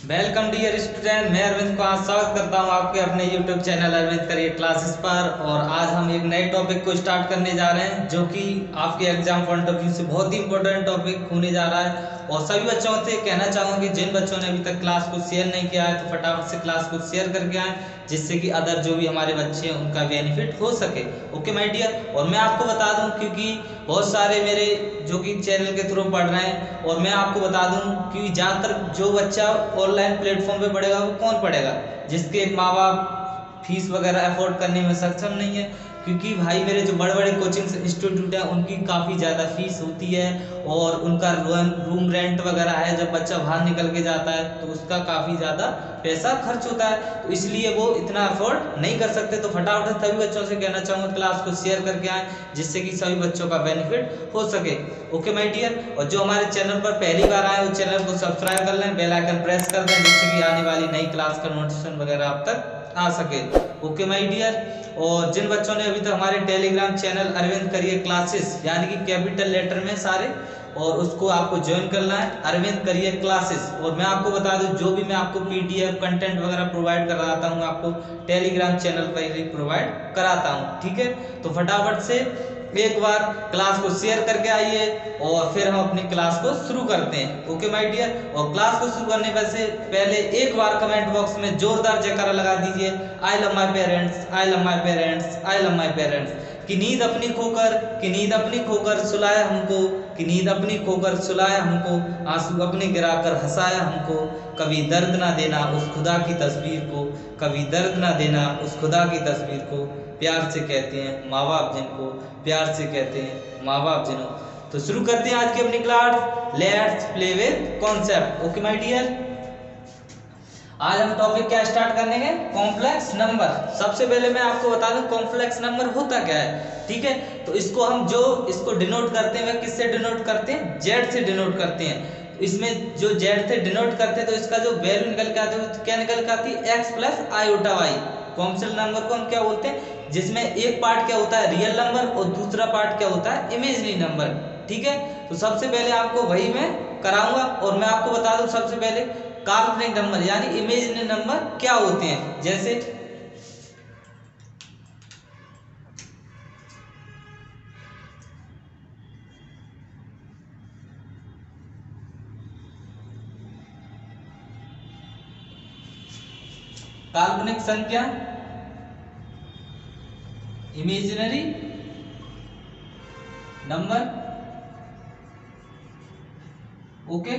Welcome dear student. मैं अरविंद को आज स्वागत करता हूं आपके अपने YouTube channel Arvind career classes पर। और आज हम एक नए टॉपिक को स्टार्ट करने जा रहे हैं जो कि आपके एग्जाम पॉइंट ऑफ व्यू से बहुत ही इंपॉर्टेंट टॉपिक होने जा रहा है। और सभी बच्चों से कहना चाहूँगा कि जिन बच्चों ने अभी तक क्लास को शेयर नहीं किया है तो फटाफट से क्लास को शेयर करके आएँ, जिससे कि अदर जो भी हमारे बच्चे हैं उनका बेनिफिट हो सके। Okay my dear. और मैं आपको बता दूं, क्योंकि बहुत सारे मेरे जो कि चैनल के थ्रू पढ़ रहे हैं, और मैं आपको बता दूं कि ज़्यादातर जो बच्चा ऑनलाइन प्लेटफॉर्म पे पढ़ेगा वो कौन पढ़ेगा, जिसके माँ बाप फीस वगैरह अफोर्ड करने में सक्षम नहीं है। क्योंकि भाई मेरे जो बड़े बड़े कोचिंग इंस्टीट्यूट हैं उनकी काफ़ी ज़्यादा फीस होती है और उनका रूम रेंट वगैरह है। जब बच्चा बाहर निकल के जाता है तो उसका काफ़ी ज़्यादा पैसा खर्च होता है, तो इसलिए वो इतना अफोर्ड नहीं कर सकते। तो फटाफट सभी बच्चों से कहना चाहूँगा क्लास को शेयर करके आएँ, जिससे कि सभी बच्चों का बेनिफिट हो सके। Okay my dear. और जो हमारे चैनल पर पहली बार आए वो चैनल को सब्सक्राइब कर लें, बेल आइकन प्रेस कर दें, जिससे कि आने वाली नई क्लास का नोटिफिकेशन वगैरह आप तक आ सके। Okay my dear. और जिन बच्चों ने अभी तक हमारे Telegram channel Arvind career classes यानी कि कैपिटल लेटर में सारे, और उसको आपको ज्वाइन करना है, अरविंद करियर क्लासेस। और मैं आपको बता दूं, जो भी मैं आपको पीडीएफ कंटेंट वगैरह प्रोवाइड कराता हूं आपको टेलीग्राम चैनल पर ही प्रोवाइड कराता हूं। ठीक है, तो फटाफट से एक बार क्लास को शेयर करके आइए और फिर हम अपनी क्लास को शुरू करते हैं। Okay my dear. और क्लास को शुरू करने से पहले एक बार कमेंट बॉक्स में जोरदार जयकारा लगा दीजिए, I love my parents, I love my parents, I love my parents. कि नींद अपनी खोकर, कि नींद अपनी खोकर सुलाया हमको, कि नींद अपनी खोकर सुलाया हमको, आंसू अपने गिराकर हंसाया हमको। कभी दर्द ना देना उस खुदा की तस्वीर को, कभी दर्द ना देना उस खुदा की तस्वीर को। प्यार से कहते हैं माँ बाप जिनको, प्यार से कहते हैं माँ बाप जिनको। तो शुरू करते हैं आज की अपनी class. Let's play with concept. Okay my dear. आज हम टॉपिक क्या स्टार्ट करेंगे? Complex number. सबसे पहले मैं आपको बता दूं कॉम्प्लेक्स नंबर होता क्या है। ठीक है, तो इसको हम जो इसको डिनोट करते हैं वह किससे डिनोट करते हैं? जेड से डिनोट करते हैं। तो इसमें जो जेड से डिनोट करते हैं तो इसका जो वैल्यू निकल के आती है वो क्या निकल के आती है? X plus iota Y. Complex number को हम क्या बोलते हैं? जिसमें एक पार्ट क्या होता है? रियल नंबर, और दूसरा पार्ट क्या होता है? Imaginary number. ठीक है, तो सबसे पहले आपको वही मैं कराऊंगा। और मैं आपको बता दूं सबसे पहले काल्पनिक नंबर यानी इमेजिनरी नंबर क्या होते हैं। जैसे काल्पनिक संख्या, इमेजिनरी नंबर। ओके,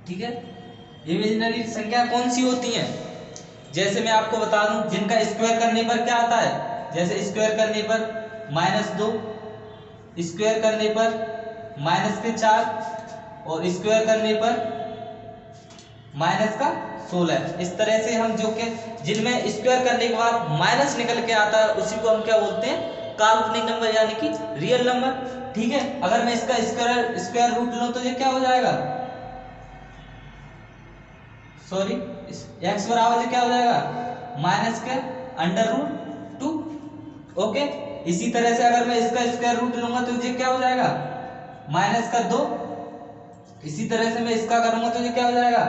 ठीक है। इमेजिनरी संख्या कौन सी होती हैं? जैसे मैं आपको बता दूं, जिनका स्क्वायर करने पर क्या आता है। जैसे स्क्वायर करने पर -2, स्क्वायर करने पर -4, और स्क्वायर करने पर -16। इस तरह से हम जो कि जिनमें स्क्वायर करने के बाद माइनस निकल के आता है उसी को हम क्या बोलते हैं? काल्पनिक नंबर यानी कि रियल नंबर। ठीक है, अगर मैं इसका स्क्वायर रूट लूं तो ये क्या हो जाएगा? सॉरी, एक्स बराबर क्या हो जाएगा? -√2। ओके, इसी तरह से अगर मैं इसका स्क्वायर रूट लूंगा तो ये क्या हो जाएगा? -2। इसी तरह से मैं इसका करूंगा तो ये क्या हो जाएगा?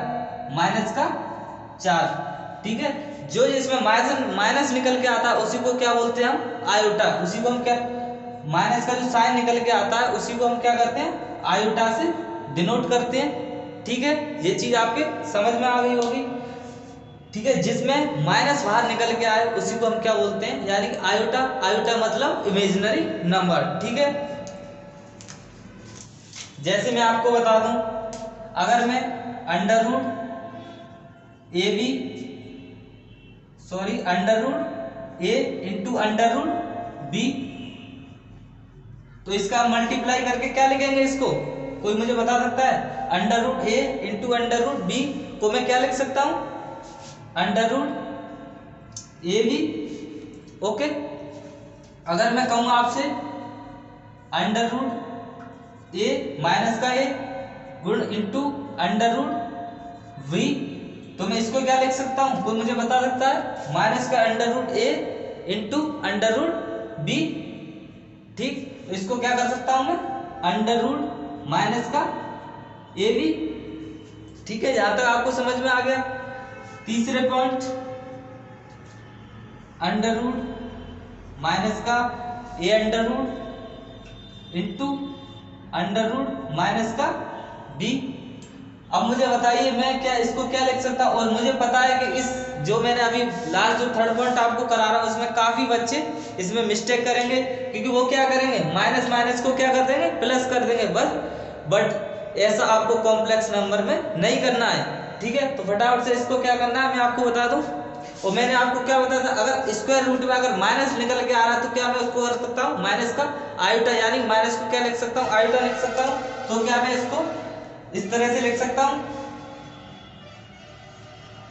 -4। ठीक है, जो इसमें माइनस निकल के आता है उसी को क्या बोलते हैं हम? आयोटा। उसी को हम क्या, माइनस का जो साइन निकल के आता है उसी को हम क्या करते हैं? आयोटा से डिनोट करते हैं। ठीक है, ये चीज आपके समझ में आ गई होगी। ठीक है, जिसमें माइनस बाहर निकल के आए उसी को हम क्या बोलते हैं? यानी कि आयोटा। आयोटा मतलब इमेजिनरी नंबर। ठीक है, जैसे मैं आपको बता दूं, अगर मैं √a इंटू √b, तो इसका मल्टीप्लाई करके क्या लिखेंगे इसको? कोई मुझे बता सकता है? √a इंटू √b को मैं क्या लिख सकता हूं? √ab। ओके, अगर मैं कहूँ आपसे √a माइनस का a गुण इंटू √v, तो मैं इसको क्या लिख सकता हूं? कोई मुझे बता सकता है? माइनस का √a इंटू √b। ठीक, तो इसको क्या कर सकता हूं मैं? √ माइनस का ab। ठीक है, यहां तक आपको समझ में आ गया। तीसरे पॉइंट, अंडर रूट माइनस का a under root into under root minus का बी। अब मुझे बताइए मैं क्या इसको क्या लिख सकता हूं, और मुझे पता है कि इस जो मैंने अभी लास्ट जो थर्ड पॉइंट आपको करा रहा हूं उसमें काफी बच्चे इसमें मिस्टेक करेंगे, क्योंकि वो क्या करेंगे माइनस माइनस को क्या कर देंगे प्लस कर देंगे बस। बट ऐसा आपको कॉम्प्लेक्स नंबर में नहीं करना है, ठीक है। तो फटाफट से इसको क्या करना है मैं आपको बता दूं। और मैंने आपको क्या बताया था, अगर स्क्वायर रूट में अगर माइनस निकल के आ रहा है तो क्या मैं उसको कर सकता हूँ माइनस का आयोटा, यानी माइनस को क्या लिख सकता हूँ आयोटा लिख सकता हूँ। तो क्या मैं इसको इस तरह से लिख सकता हूँ,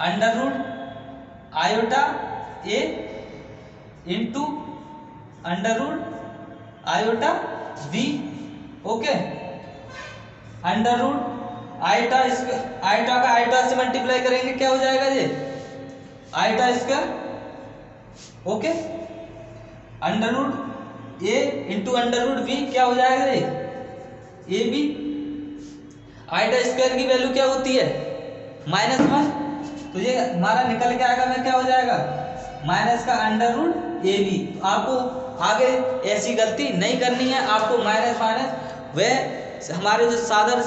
under root iota a into under root iota b. Okay, under root iota iota का आयोटा से मल्टीप्लाई करेंगे क्या हो जाएगा ये iota square. Okay, under root a into under root b क्या हो जाएगा ये ए बी। आयोटा स्क्वायर की वैल्यू क्या होती है -1, तो ये हमारा निकल के आएगा मैं क्या हो जाएगा माइनस का अंडर रूट ए बी। आपको आगे ऐसी गलती नहीं करनी है, आपको माइनस माइनस वह हमारे जो सादर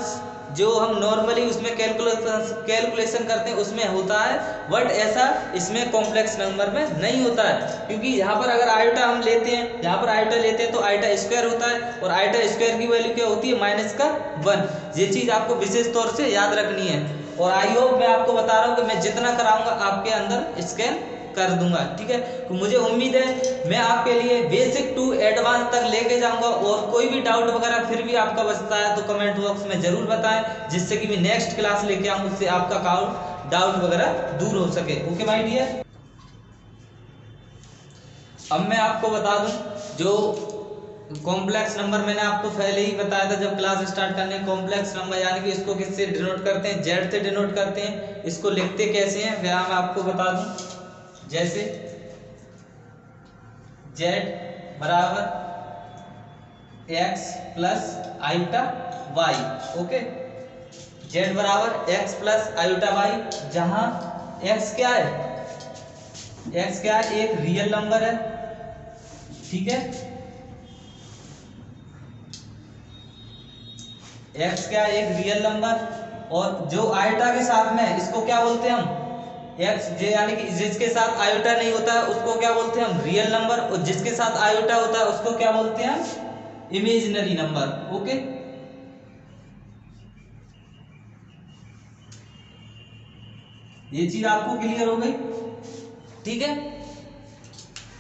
जो हम नॉर्मली उसमें कैलकुलेशन करते हैं उसमें होता है, बट ऐसा इसमें कॉम्प्लेक्स नंबर में नहीं होता है। क्योंकि यहाँ पर अगर आयोटा हम लेते हैं, यहाँ पर आयोटा लेते हैं तो आयोटा स्क्वायर होता है, और आयोटा स्क्वायर की वैल्यू क्या होती है -1। ये चीज़ आपको विशेष तौर से याद रखनी है, और आई होप मैं आपको बता रहा हूँ कि मैं जितना कराऊंगा आपके अंदर स्कैन कर दूंगा, ठीक है। तो मुझे उम्मीद है मैं आपके लिए बेसिक टू एडवांस तक लेके जाऊंगा, और कोई भी डाउट वगैरह फिर भी आपका बचता है तो कमेंट बॉक्स में जरूर बताएं, जिससे कि मैं नेक्स्ट क्लास लेके आऊँ उससे आपका डाउट वगैरह दूर हो सके। ओके माय डियर, अब मैं आपको बता दूं जो कॉम्प्लेक्स नंबर मैंने आपको पहले ही बताया था जब क्लास स्टार्ट करने, कॉम्प्लेक्स नंबर यानी कि इसको किससे डिनोट करते हैं जेड से डिनोट करते हैं। इसको लिखते कैसे हैं वह मैं आपको बता दूं, जैसे z बराबर x plus iota y। Okay, z बराबर x प्लस आयोटा y, जहां x क्या है एक रियल नंबर है, ठीक है। x क्या है एक रियल नंबर, और जो आयोटा के साथ में इसको क्या बोलते हैं हम एक्स जे, यानी कि जिसके साथ आयोटा नहीं होता है उसको क्या बोलते हैं हम रियल नंबर, और जिसके साथ आयोटा होता है उसको क्या बोलते हैं हम इमेजिनरी नंबर। ओके, ये चीज आपको क्लियर हो गई, ठीक है।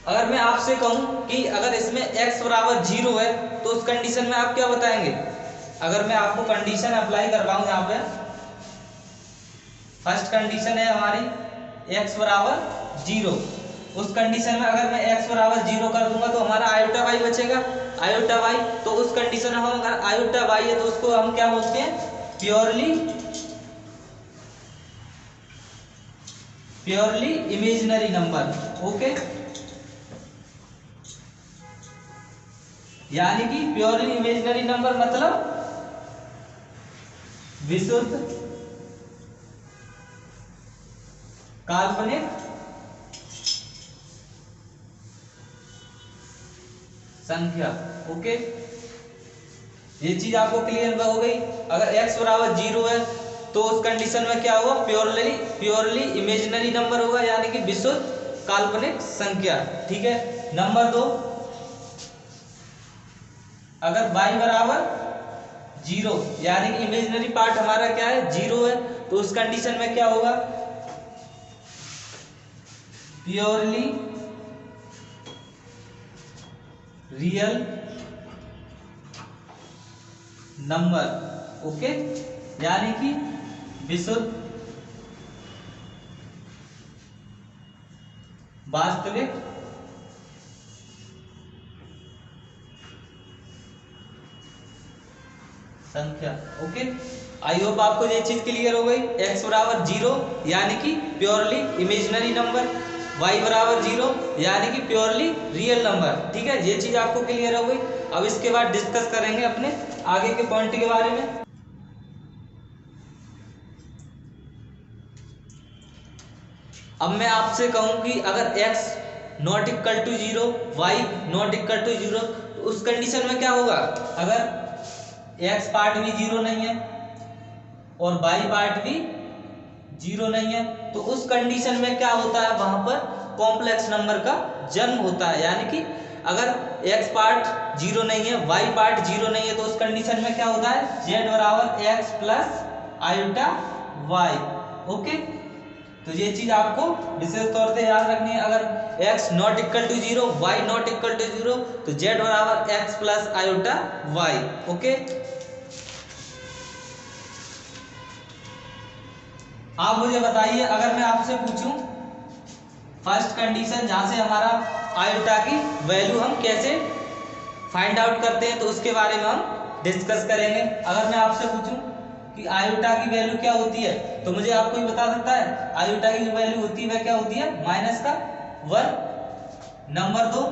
अगर मैं आपसे कहूं कि अगर इसमें x बराबर 0 है तो उस कंडीशन में आप क्या बताएंगे। अगर मैं आपको कंडीशन अप्लाई करवाऊं, यहाँ पे फर्स्ट कंडीशन है हमारी x बराबर 0, उस कंडीशन में अगर मैं x बराबर 0 कर दूंगा तो हमारा आयोटा y बचेगा, आयोटा y। तो उस कंडीशन में हम अगर आयोटा y है तो उसको हम क्या बोलते हैं प्योरली इमेजिनरी नंबर। ओके, यानी कि प्योरली इमेजिनरी नंबर मतलब विशुद्ध काल्पनिक संख्या। ओके, ये चीज आपको क्लियर हो गई। अगर x बराबर 0 है तो उस कंडीशन में क्या होगा प्योरली इमेजिनरी नंबर होगा, यानी कि विशुद्ध काल्पनिक संख्या, ठीक है। नंबर 2, अगर y बराबर 0 यानी कि इमेजिनरी पार्ट हमारा क्या है 0 है, तो उस कंडीशन में क्या होगा प्योरली रियल नंबर। ओके, यानी कि विशुद्ध वास्तविक संख्या। ओके, आई होप आपको ये चीज क्लियर हो गई। x बराबर 0 यानी कि प्योरली इमेजिनरी नंबर, y बराबर 0 यानी कि प्योरली रियल नंबर, ठीक है। ये चीज आपको क्लियर हो गई। अब इसके बाद डिस्कस करेंगे अपने आगे के पॉइंट के बारे में। अब मैं आपसे कहूँ कि अगर x not equal to 0, y not equal to 0, तो उस कंडीशन में क्या होगा? अगर x पार्ट भी 0 नहीं है और y पार्ट भी 0 नहीं है, तो उस कंडीशन में क्या होता है? वहां पर कॉम्प्लेक्स नंबर का जन्म होता है। यानी कि अगर x पार्ट 0 नहीं है, y पार्ट 0 नहीं है, तो उस कंडीशन में क्या होता है? z बराबर x plus iota y। Okay, तो ये चीज आपको विशेष तौर से याद रखनी है। अगर x not equal to 0, y not equal to 0, तो z बराबर x plus iota y। Okay, आप मुझे बताइए, अगर मैं आपसे पूछूं फर्स्ट कंडीशन जहां से हमारा आयोटा की वैल्यू हम कैसे फाइंड आउट करते हैं, तो उसके बारे में हम डिस्कस करेंगे। अगर मैं आपसे पूछूं कि आयोटा की वैल्यू क्या होती है, तो मुझे आपको ही बता सकता है? आयोटा की जो वैल्यू होती है वह क्या होती है? माइनस का 1। Number 2,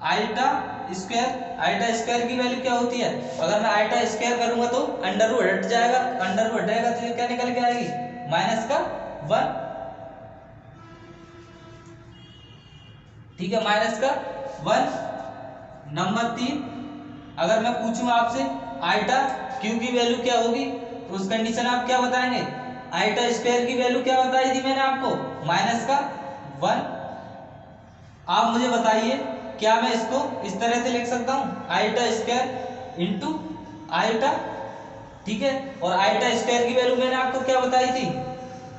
iota square. Iota square की वैल्यू क्या होती है? अगर मैं आयोटा स्क्वायर करूंगा तो अंडर रूट हट जाएगा, अंडर रूट हटेगा तो ये क्या निकल के आएगी? माइनस का 1। ठीक है, माइनस का 1। नंबर 3, अगर मैं पूछूं आपसे आयोटा क्यू की वैल्यू क्या होगी, तो उस कंडीशन आप क्या बताएंगे? आयोटा स्क्वायर की वैल्यू क्या बताई थी मैंने आपको? माइनस का 1। आप मुझे बताइए, क्या मैं इसको इस तरह से लिख सकता हूं? Iota square into iota. ठीक है, और आयोटा स्क्वायर की वैल्यू मैंने आपको क्या बताई थी?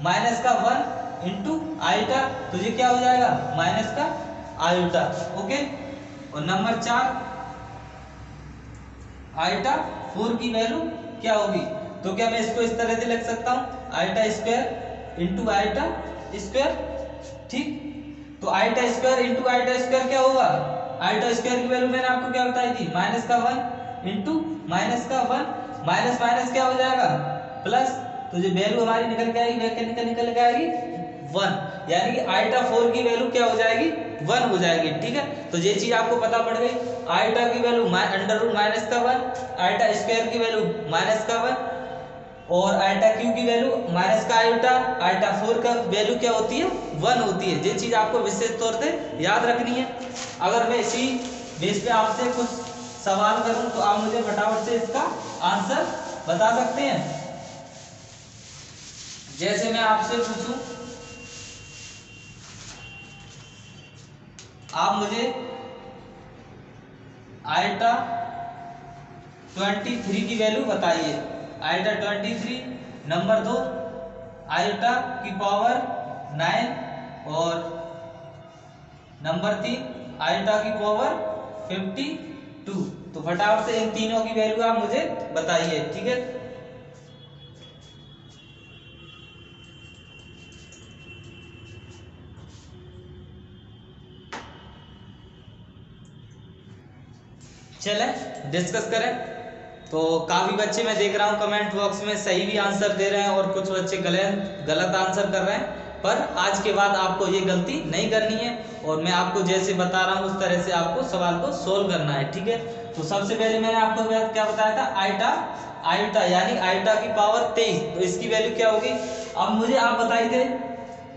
माइनस का 1 इंटू आयोटा, तो ये क्या हो जाएगा? माइनस का आयोटा। ओके, और नंबर 4, आयोटा 4 की वैल्यू क्या होगी? तो क्या मैं इसको इस तरह से लिख सकता हूं? Iota square into iota square. ठीक, तो iota square into iota square क्या होगा? आयोटा स्क्वायर की वैल्यू मैंने आपको क्या बताई थी? माइनस का 1 इंटू माइनस का 1, माइनस माइनस क्या हो जाएगा? प्लस, तो जो वैल्यू हमारी निकल के आएगी वह क्या निकल के आएगी? 1। यानी कि आयोटा 4 की वैल्यू क्या हो जाएगी? 1 हो जाएगी। ठीक है, तो ये चीज आपको पता पड़ गई। आयोटा की वैल्यू अंडर रूट माइनस का 1, आयोटा स्क्वायर की वैल्यू माइनस का 1, और आयोटा क्यू की वैल्यू माइनस का आयोटा, आयोटा 4 का वैल्यू क्या होती है? 1 होती है। ये चीज आपको विशेष तौर से याद रखनी है। अगर मैं इसी बेस पे आपसे कुछ सवाल करूं, तो आप मुझे फटाफट से इसका आंसर बता सकते हैं। जैसे मैं आपसे पूछूं, आप मुझे आयोटा 23 की वैल्यू बताइए। आयोटा 23, नंबर 2 आयोटा की पावर 9, और नंबर 3 आयोटा की पावर 52। तो फटाफट से इन तीनों की वैल्यू आप मुझे बताइए। ठीक है, चलें डिस्कस करें। तो काफी बच्चे मैं देख रहा हूँ कमेंट बॉक्स में सही भी आंसर दे रहे हैं और कुछ बच्चे गलत आंसर कर रहे हैं, पर आज के बाद आपको ये गलती नहीं करनी है, और मैं आपको जैसे बता रहा हूँ उस तरह से आपको सवाल को सोल्व करना है। ठीक है, तो सबसे पहले मैंने आपको क्या बताया था? आयोटा यानी आयोटा की पावर 23, तो इसकी वैल्यू क्या होगी? अब मुझे आप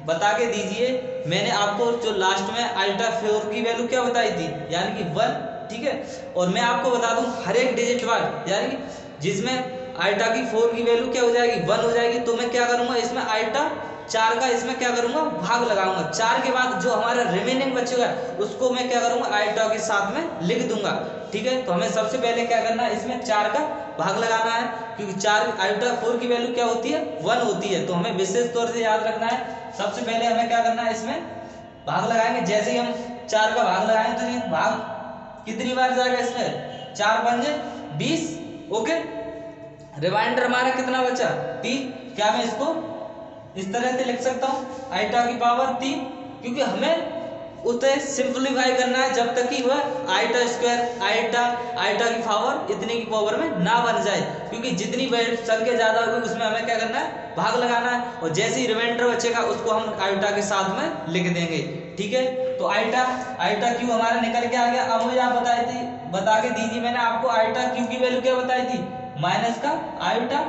बता के दीजिए, मैंने आपको जो लास्ट में आयोटा 4 की वैल्यू क्या बताई थी? यानी कि 1। ठीक है, और मैं आपको बता दूं हर एक डिजिट बार, यानी कि जिसमें आयोटा की 4 की वैल्यू क्या हो जाएगी? 1 हो जाएगी, तो मैं क्या करूंगा? इसमें आयोटा 4 का इसमें क्या करूंगा? भाग लगाऊंगा। 4 के बाद जो हमारा रिमेनिंग बचेगा उसको मैं क्या करूंगा? आयोटा के साथ में लिख दूंगा। ठीक है, तो हमें सबसे पहले क्या करना है? इसमें 4 का भाग लगाना है, क्योंकि 4 आयोटा 4 की वैल्यू क्या होती है? 1 होती है। तो हमें विशेष तौर से याद रखना है, सबसे पहले हमें क्या करना है? इसमें भाग लगाएंगे। जैसे ही हम 4 का भाग लगाएंगे तो ये भाग कितनी बार जाएगा? इसमें 4 पंजे 20। ओके, रिमाइंडर हमारा कितना बचा? 3। क्या मैं इसको इस तरह से लिख सकता हूं? आयोटा की पावर 3, क्योंकि हमें उसे सिंप्लीफाई करना है जब तक कि वह आयोटा स्क्वायर आयोटा की पावर इतने की पावर में ना बन जाए, क्योंकि जितनी संख्या ज्यादा होगी उसमें हमें क्या करना है? भाग लगाना है, और जैसे ही रिमाइंडर बचेगा उसको हम आयोटा के साथ में लिख देंगे। ठीक है, तो आयोटा क्यू हमारा निकल के आ गया। अब मुझे आप बता के दीजिए, मैंने आपको आयोटा क्यू की वैल्यू क्या बताई थी? माइनस का आयोटा।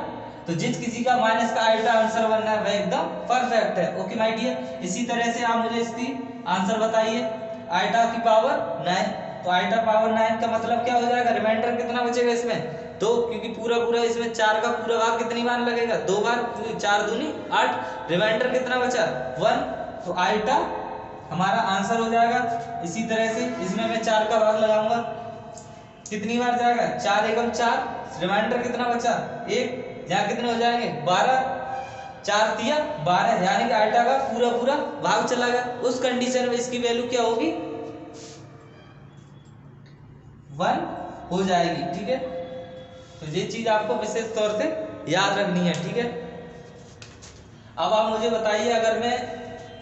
तो जिस किसी का माइनस का आयोटा आंसर बनना है वह एकदम परफेक्ट है। ओके माय डियर, इसी तरह से आप मुझे इसकी आंसर बताइए। आयोटा की पावर 9, तो आयोटा पावर 9 का मतलब क्या हो जाएगा, रिमाइंडर कितना बचेगा इसमें 2, क्योंकि पूरा पूरा इसमें 4 का पूरा भाग कितनी बार लगेगा 2 बार, क्योंकि 4 दूनी 8, रिमाइंडर कितना बचा 1, तो आयोटा हमारा आंसर हो जाएगा। इसी तरह से इसमें मैं 4 का भाग लगाऊंगा, कितनी बार जाएगा 4 एकम 4, रिमाइंडर कितना बचा 1, यहाँ कितने हो जाएंगे 12, 4 तिया 12, यानी कि आयोटा का पूरा पूरा भाग चला गया। उस कंडीशन में इसकी वैल्यू क्या होगी 1 हो जाएगी। ठीक है, तो ये चीज आपको विशेष तौर से याद रखनी है। ठीक है, अब आप मुझे बताइए, अगर मैं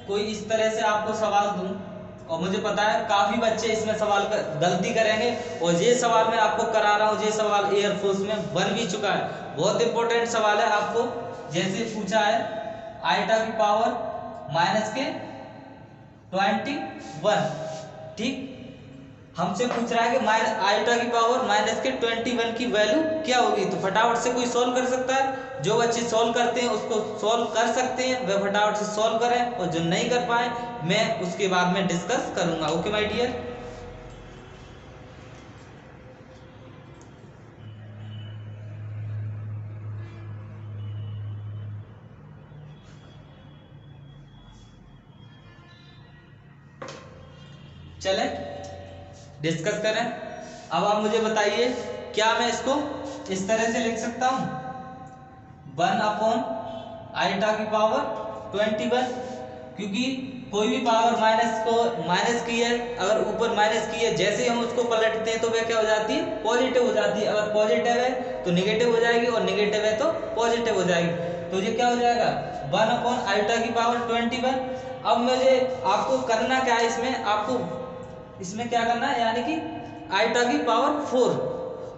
कोई इस तरह से आपको सवाल दूं और मुझे पता है काफी बच्चे इसमें सवाल गलती करेंगे, और ये सवाल मैं आपको करा रहा हूँ, ये सवाल एयरफोर्स में बन भी चुका है, बहुत इंपॉर्टेंट सवाल है। आपको जैसे पूछा है आयोटा की पावर माइनस के 21, ठीक, हमसे पूछ रहा है कि आयोटा की पावर माइनस के 21 की वैल्यू क्या होगी, तो फटाफट से कोई सॉल्व कर सकता है। जो बच्चे सॉल्व करते हैं उसको सॉल्व कर सकते हैं, वह फटाफट से सॉल्व करें, और जो नहीं कर पाए मैं उसके बाद में डिस्कस करूंगा। ओके माय डियर, चले डिस्कस करें। अब आप मुझे बताइए, क्या मैं इसको इस तरह से लिख सकता हूं 1 अपॉन आयोटा की पावर 21, क्योंकि कोई भी पावर माइनस को माइनस की है, अगर ऊपर माइनस की है, जैसे ही हम उसको पलटते हैं तो वह क्या हो जाती है पॉजिटिव हो जाती है। अगर पॉजिटिव है तो निगेटिव हो जाएगी, और निगेटिव है तो पॉजिटिव हो जाएगी। तो ये क्या हो जाएगा 1 अपॉन आयोटा की पावर 21। अब मुझे आपको करना क्या है, इसमें आपको इसमें क्या करना है, यानी कि आयोटा की पावर 4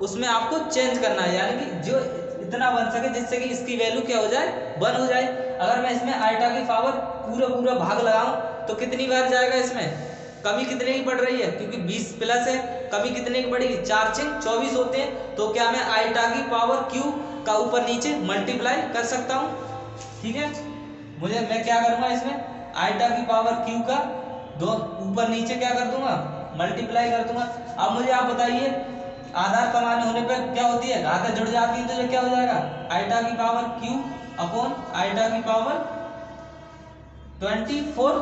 उसमें आपको चेंज करना है, यानी कि जो इतना बन सके जिससे कि इसकी वैल्यू क्या हो जाए 1 हो जाए। अगर मैं इसमें आयोटा की पावर पूरा पूरा भाग लगाऊं तो कितनी बार जाएगा, इसमें कमी कितने की पड़ रही है, क्योंकि 20 प्लस है, कमी कितने की पड़ेगी 4 6 24 होते हैं। तो क्या मैं आयोटा की पावर क्यू का ऊपर नीचे मल्टीप्लाई कर सकता हूँ। ठीक है, मैं क्या करूंगा, इसमें आयोटा की पावर क्यू का दो ऊपर नीचे क्या कर दूंगा मल्टीप्लाई कर दूंगा। अब मुझे आप बताइए, आधार समान होने पर क्या होती है, घातें जुड़ जाती है, तो ये क्या हो जाएगा आयोटा की पावर क्यू अपॉन आयोटा की पावर 24।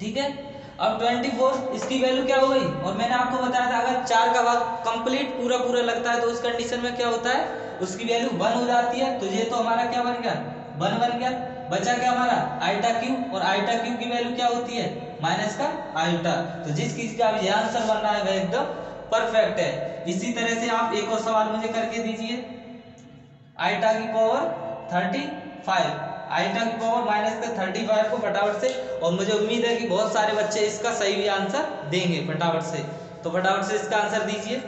ठीक है, अब 24 इसकी वैल्यू क्या हो गई, और मैंने आपको बताया था अगर 4 का भाग कंप्लीट पूरा पूरा लगता है तो उस कंडीशन में क्या होता है, उसकी वैल्यू 1 हो जाती है। तो ये तो हमारा क्या बन गया 1 बन गया। बचा क्या हमारा आयोटा क्यू, और आयोटा क्यू की वैल्यू क्या होती है माइनस का आयोटा। तो जिस चीज का ये आंसर बन रहा है वह एकदम परफेक्ट है। इसी तरह से आप एक और सवाल मुझे करके दीजिए, आयोटा की पावर 35, आयोटा की पावर माइनस का 35 को फटाफट से, और मुझे उम्मीद है कि बहुत सारे बच्चे इसका सही भी आंसर देंगे फटाफट से, तो फटाफट से इसका आंसर दीजिए।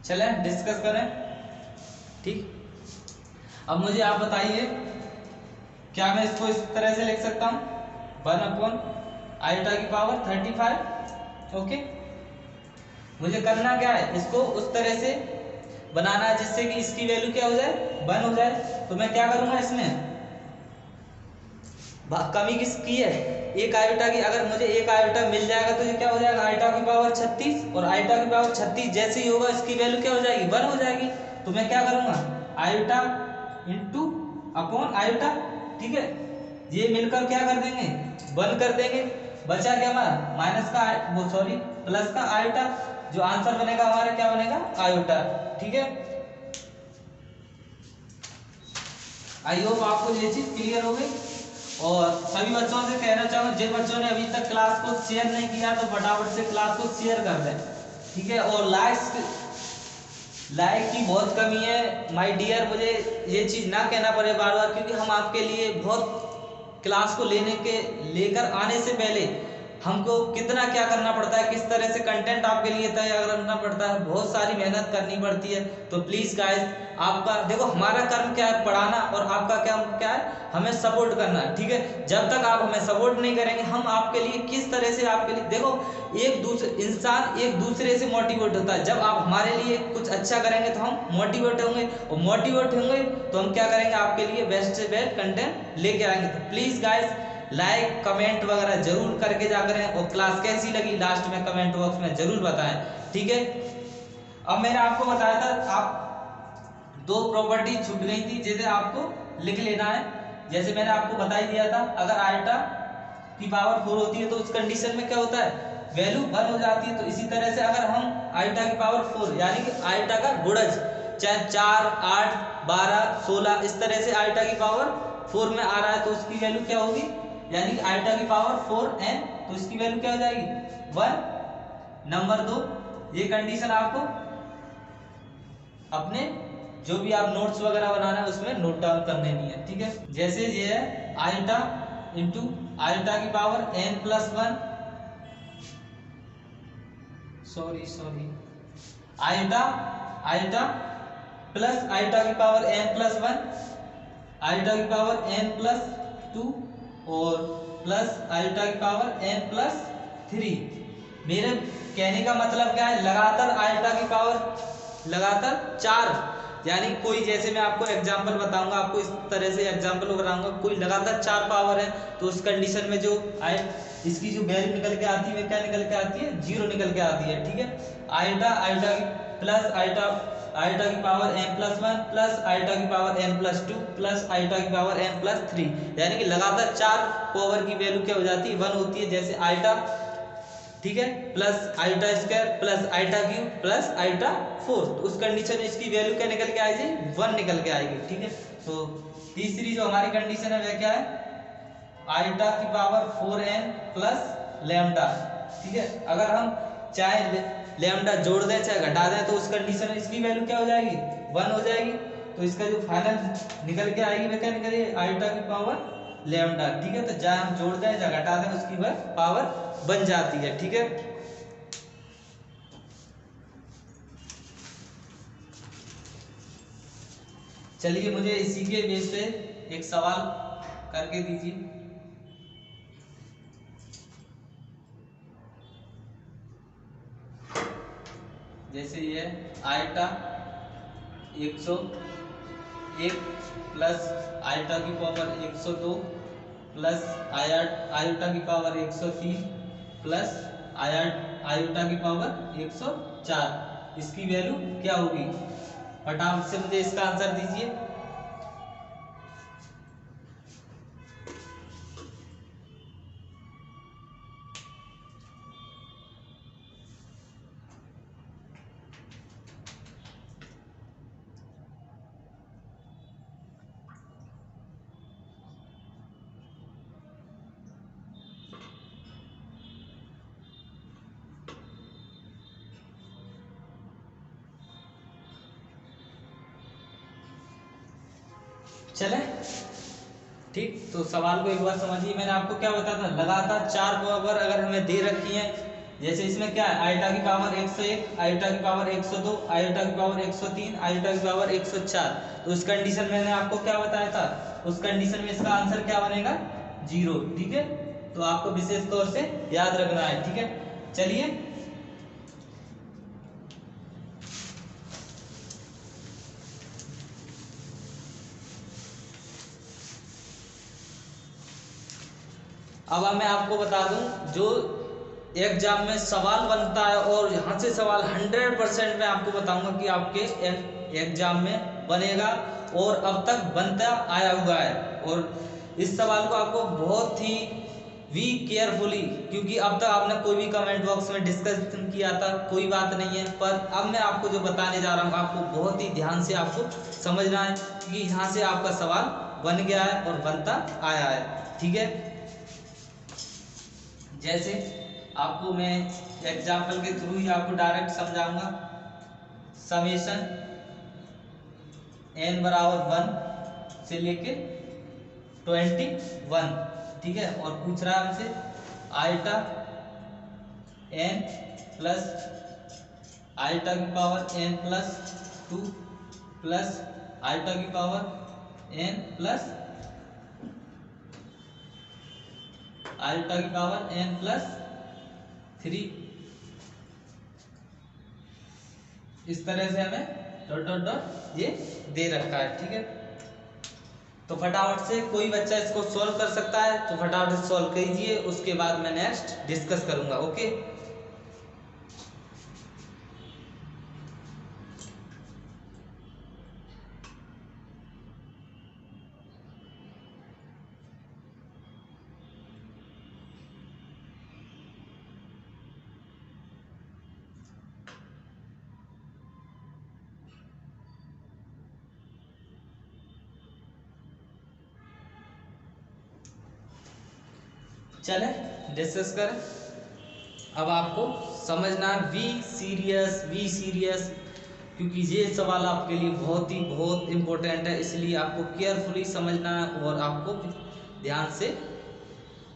चलें डिस्कस करें। ठीक, अब मुझे आप बताइए, क्या मैं इसको इस तरह से लिख सकता हूं 1 अपॉन आयोटा की पावर 35। ओके, मुझे करना क्या है, इसको उस तरह से बनाना है जिससे कि इसकी वैल्यू क्या हो जाए 1 हो जाए। तो मैं क्या करूंगा, इसमें कमी किसकी है एक आयोटा की, अगर मुझे एक आयोटा मिल जाएगा तो ये क्या हो जाएगा आयोटा की पावर 36, और आयोटा की पावर 36 जैसे ही होगा इसकी वैल्यू क्या हो जाएगी 1 हो जाएगी। तो मैं क्या करूंगा आयोटा इंटू अपॉन आयोटा। ठीक है, ये मिलकर क्या कर देंगे 1 कर देंगे। बचा क्या हमारा माइनस का वो सॉरी प्लस का आयोटा, जो आंसर बनेगा हमारा क्या बनेगा आयोटा। ठीक है, आई होप आपको ये चीज क्लियर हो गई। और सभी बच्चों से कहना चाहूंगा, जिन बच्चों ने अभी तक क्लास को शेयर नहीं किया तो फटाफट से क्लास को शेयर कर दें। ठीक है, और लाइक की बहुत कमी है माय डियर, मुझे ये चीज़ ना कहना पड़े बार बार, क्योंकि हम आपके लिए बहुत क्लास को लेकर आने से पहले हमको कितना क्या करना पड़ता है, किस तरह से कंटेंट आपके लिए तैयार करना पड़ता है, बहुत सारी मेहनत करनी पड़ती है। तो प्लीज़ गाइस, आपका देखो हमारा कर्म क्या है, पढ़ाना, और आपका क्या है, हमें सपोर्ट करना है, ठीक है। जब तक आप हमें सपोर्ट नहीं करेंगे, हम आपके लिए किस तरह से, आपके लिए देखो इंसान एक दूसरे से मोटिवेट होता है। जब आप हमारे लिए कुछ अच्छा करेंगे तो हम मोटिवेट होंगे, और मोटिवेट होंगे तो हम क्या करेंगे, आपके लिए बेस्ट से बेस्ट कंटेंट लेके आएंगे। तो प्लीज़ गाइस, लाइक कमेंट वगैरह जरूर करके जा करें, और क्लास कैसी लगी लास्ट में कमेंट बॉक्स में जरूर बताएं, ठीक है। अब मैंने आपको बताया था, आप 2 प्रॉपर्टी छूट गई थी, जैसे आपको लिख लेना है। जैसे मैंने आपको बता ही दिया था, अगर आइटा की पावर 4 होती है तो उस कंडीशन में क्या होता है, वैल्यू 1 हो जाती है। तो इसी तरह से अगर हम आइटा की पावर 4 यानी कि आइटा का गुणज, चाहे 4, 8, 12, 16 इस तरह से आइटा की पावर 4 में आ रहा है, तो उसकी वैल्यू क्या होगी, यानी कि आइटा की पावर 4n, तो इसकी वैल्यू क्या हो जाएगी, 1। नंबर 2, ये कंडीशन आपको अपने जो भी आप नोट्स वगैरह बनाना है उसमें नोट डाउन करने नहीं है, ठीक है। जैसे ये है आइटा इंटू आइटा की power n+1, sorry iota plus iota की पावर n+1, आइटा की पावर n+2 और प्लस आइटा की पावर n+3। मेरे कहने का मतलब क्या है, लगातार आइटा की पावर लगातार 4, यानी कोई, जैसे मैं आपको एग्जांपल बताऊंगा, आपको इस तरह से एग्जांपल कराऊंगा, कोई लगातार 4 पावर है, तो उस कंडीशन में जो इसकी जो वैल्यू निकल के आती है, क्या निकल के आती है, 0 निकल के आती है, ठीक है। आइटा की प्लस आइटा की पावर n+1 प्लस आइटा की पावर n+2 प्लस आइटा की पावर n+3, यानी कि लगातार 4 पावर की वैल्यू क्या हो जाती है, 1 होती है। जैसे आइटा, ठीक है, plus iota square plus iota cube plus iota 4, तो उस कंडीशन में इसकी वैल्यू क्या निकल के आएगी, 1 निकल के आएगी, ठीक है। तो तीसरी जो हमारी कंडीशन है वह क्या है, आइटा की पावर 4n प्लस लैम्डा, ठीक है। अगर हम चाहे लैम्डा जोड़ दें चाहे घटा दें, तो उस कंडीशन में इसकी वैल्यू क्या हो जाएगी, 1 हो जाएगी। तो इसका जो फाइनल निकल के आएगी वह क्या निकलेगी, आइटा की पावर लैम्डा, ठीक है। तो चाहे हम जोड़ दें चाहे घटा दें, उसकी वह पावर बन जाती है, ठीक है। चलिए मुझे इसी के बेस पे एक सवाल करके दीजिए। जैसे ये आइटा 101 प्लस आइटा की पावर 102 प्लस आयोटा की पावर 103 प्लस आयोटा की पावर 104, इसकी वैल्यू क्या होगी, फटाफट से मुझे इसका आंसर दीजिए। चले ठीक, तो सवाल को एक बार समझिए। मैंने आपको क्या बताया था, लगातार 4 पावर अगर हमें दे रखी है, जैसे इसमें क्या है, आइटा की पावर 101, आइटा की पावर 102, आइटा की पावर 103, आइटा की पावर 104, तो उस कंडीशन में मैंने आपको क्या बताया था, उस कंडीशन में इसका आंसर क्या बनेगा, 0, ठीक है। तो आपको विशेष तौर से याद रखना है, ठीक है। चलिए अब मैं आपको बता दूं, जो एग्जाम में सवाल बनता है, और यहाँ से सवाल 100% मैं आपको बताऊंगा कि आपके एग्जाम में बनेगा, और अब तक बनता आया हुआ है। और इस सवाल को आपको बहुत ही केयरफुली, क्योंकि अब तक आपने कोई भी कमेंट बॉक्स में डिस्कशन किया था, कोई बात नहीं है, पर अब मैं आपको जो बताने जा रहा हूँ आपको बहुत ही ध्यान से आपको समझना है, क्योंकि यहाँ से आपका सवाल बन गया है और बनता आया है, ठीक है। जैसे आपको मैं एग्जाम्पल के थ्रू ही आपको डायरेक्ट समझाऊंगा। समेशन n बराबर 1 से लेके 21, ठीक है। और पूछ रहा है हमसे आइटा n प्लस आल्फा की power n plus 2 plus alpha की पावर n प्लस आल्फा की पावर n प्लस 3। इस तरह से हमें डॉट डॉट डॉट ये दे रखा है। ठीक है, तो फटाफट से कोई बच्चा इसको सॉल्व कर सकता है तो फटाफट से सॉल्व कीजिए, उसके बाद मैं नेक्स्ट डिस्कस करूंगा। ओके, चले डिस्कस करें। अब आपको समझना वी सीरियस, क्योंकि ये सवाल आपके लिए बहुत इम्पोर्टेंट है, इसलिए आपको केयरफुली समझना है और आपको ध्यान से,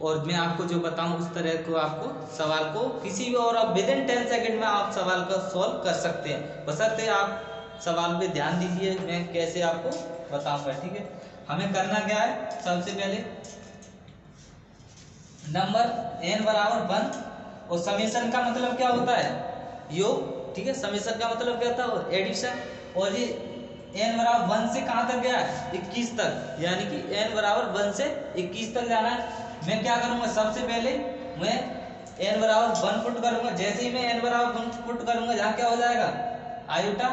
और मैं आपको जो बताऊं उस तरह को आपको सवाल को किसी भी, और आप विद इन 10 सेकेंड में आप सवाल को सॉल्व कर सकते हैं, बशर्ते आप सवाल पे ध्यान दीजिए मैं कैसे आपको बताऊंगा। ठीक है, हमें करना क्या है, सबसे पहले नंबर n बराबर 1 और समेशन का मतलब क्या होता है, योग। ठीक है, समेशन का मतलब क्या होता है, एडिशन। और ये n बराबर 1 से कहाँ तक गया है, 21 तक, यानी कि n बराबर 1 से 21 तक जाना है। मैं क्या करूँगा, सबसे पहले मैं n बराबर 1 पुट करूँगा। जैसे ही मैं n बराबर 1 पुट करूँगा, जहाँ क्या हो जाएगा, आयोटा।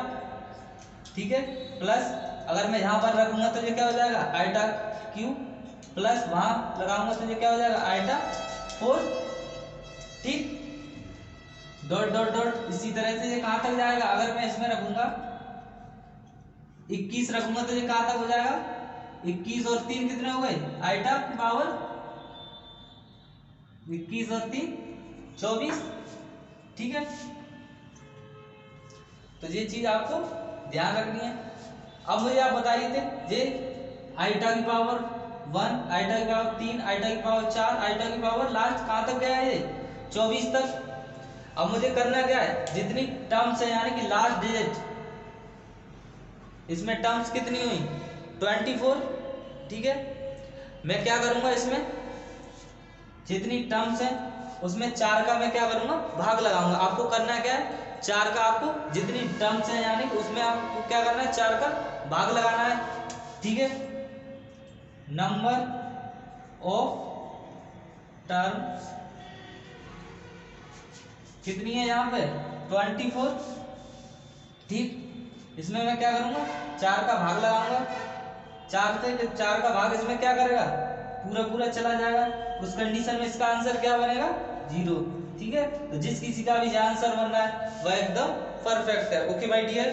ठीक है, प्लस अगर मैं यहाँ पर रखूँगा तो ये क्या हो जाएगा, आयोटा क्यू, प्लस वहां लगाऊंगा तो ये क्या हो जाएगा, आइटा 4। ठीक, डॉट डॉट डॉट इसी तरह से ये कहां तक जाएगा, अगर मैं इसमें रखूंगा 21 रखूंगा तो ये कहां तक हो जाएगा, 21 और 3 कितने हो गए, आइटा की पावर 21 और 3 24। ठीक है, तो ये चीज आपको ध्यान रखनी है। अब मुझे आप बताइए थे, ये आइटा की पावर 1, आइटा की पावर 3, आइटा की पावर 4, आइटा की पावर लास्ट कहाँ तक गया है, ये 24 तक। अब मुझे करना क्या है, जितनी टर्म्स है यानी कि लास्ट डिजिट, इसमें टर्म्स कितनी हुई 24। ठीक है, मैं क्या करूंगा, इसमें जितनी टर्म्स हैं उसमें 4 का मैं क्या करूंगा, भाग लगाऊंगा। आपको करना क्या है, 4 का आपको जितनी टर्म्स हैं यानी कि उसमें आपको क्या करना है, 4 का भाग लगाना है। ठीक है, नंबर ऑफ टर्म्स कितनी है यहाँ पे 24। ठीक, इसमें मैं क्या करूंगा, 4 का भाग लगाऊंगा। 4 से 4 का भाग इसमें क्या करेगा, पूरा पूरा चला जाएगा। उस कंडीशन में इसका आंसर क्या बनेगा, 0। ठीक है, तो जिस किसी का भी आंसर बनना है वह एकदम परफेक्ट है। Okay my dear.